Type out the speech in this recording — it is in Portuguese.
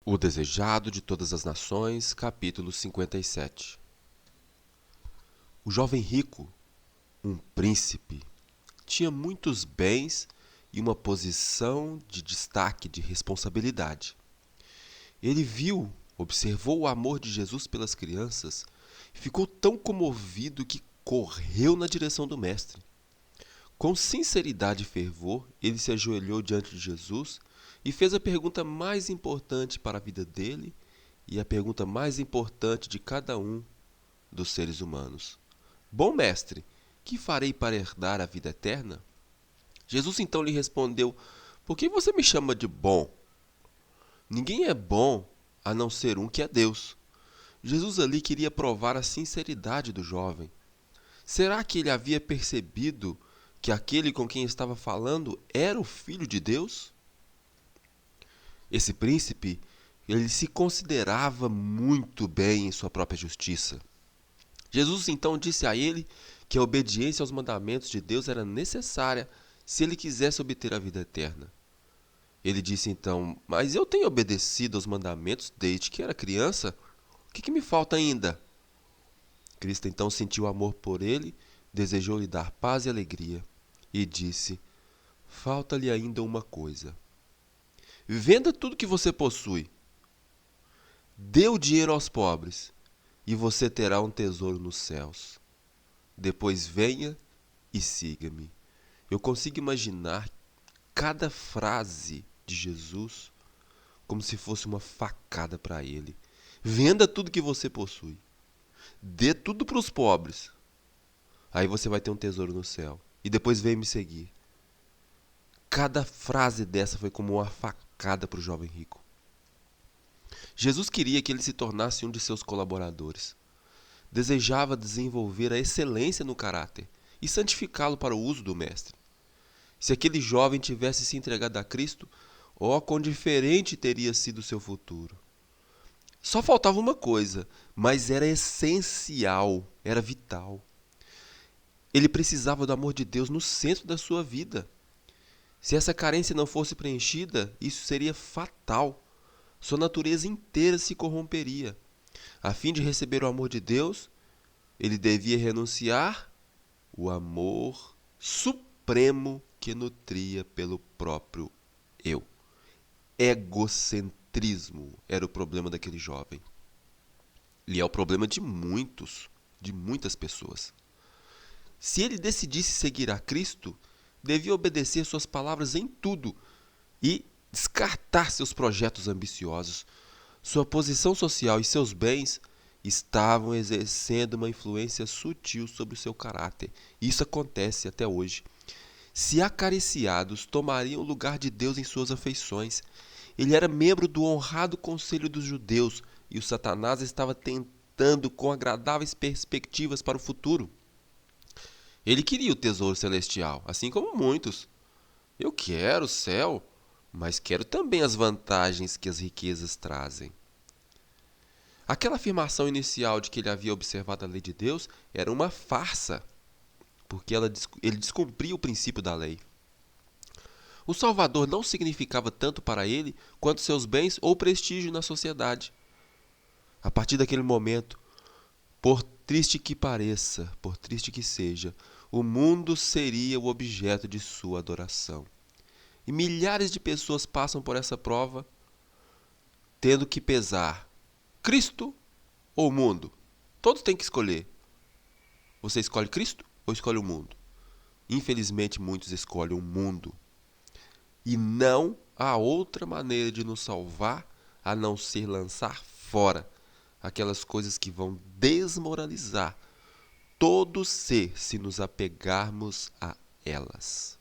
O Desejado de Todas as Nações, capítulo 57. O jovem rico, um príncipe, tinha muitos bens e uma posição de destaque de responsabilidade. Ele observou o amor de Jesus pelas crianças e ficou tão comovido que correu na direção do mestre. Com sinceridade e fervor, ele se ajoelhou diante de Jesus e fez a pergunta mais importante para a vida dele e a pergunta mais importante de cada um dos seres humanos. Bom mestre, que farei para herdar a vida eterna? Jesus então lhe respondeu: Por que você me chama de bom? Ninguém é bom a não ser um que é Deus. Jesus ali queria provar a sinceridade do jovem. Será que ele havia percebido que aquele com quem estava falando era o Filho de Deus? Esse príncipe, ele se considerava muito bem em sua própria justiça. Jesus então disse a ele que a obediência aos mandamentos de Deus era necessária se ele quisesse obter a vida eterna. Ele disse então: Mas eu tenho obedecido aos mandamentos desde que era criança. O que me falta ainda? Cristo então sentiu amor por ele, desejou lhe dar paz e alegria e disse: Falta-lhe ainda uma coisa. Venda tudo que você possui, dê o dinheiro aos pobres e você terá um tesouro nos céus. Depois venha e siga-me. Eu consigo imaginar cada frase de Jesus como se fosse uma facada para ele. Venda tudo que você possui, dê tudo para os pobres, aí você vai ter um tesouro no céu. E depois venha me seguir. Cada frase dessa foi como uma facada para o jovem rico. Jesus queria que ele se tornasse um de seus colaboradores. Desejava desenvolver a excelência no caráter e santificá-lo para o uso do Mestre. Se aquele jovem tivesse se entregado a Cristo, quão diferente teria sido o seu futuro. Só faltava uma coisa, mas era essencial, era vital. Ele precisava do amor de Deus no centro da sua vida. Se essa carência não fosse preenchida, isso seria fatal. Sua natureza inteira se corromperia. A fim de receber o amor de Deus, ele devia renunciar o amor supremo que nutria pelo próprio eu. Egocentrismo era o problema daquele jovem. E é o problema de muitas pessoas. Se ele decidisse seguir a Cristo, devia obedecer suas palavras em tudo e descartar seus projetos ambiciosos. Sua posição social e seus bens estavam exercendo uma influência sutil sobre o seu caráter. Isso acontece até hoje. Se acariciados, tomariam o lugar de Deus em suas afeições. Ele era membro do honrado conselho dos judeus e o Satanás estava tentando com agradáveis perspectivas para o futuro. Ele queria o tesouro celestial, assim como muitos. Eu quero o céu, mas quero também as vantagens que as riquezas trazem. Aquela afirmação inicial de que ele havia observado a lei de Deus era uma farsa, porque ele descumpria o princípio da lei. O Salvador não significava tanto para ele quanto seus bens ou prestígio na sociedade. A partir daquele momento, por triste que pareça, por triste que seja, o mundo seria o objeto de sua adoração. E milhares de pessoas passam por essa prova, tendo que pesar Cristo ou o mundo. Todos têm que escolher. Você escolhe Cristo ou escolhe o mundo? Infelizmente, muitos escolhem o mundo. E não há outra maneira de nos salvar a não ser lançar fora aquelas coisas que vão desmoralizar todo ser se nos apegarmos a elas.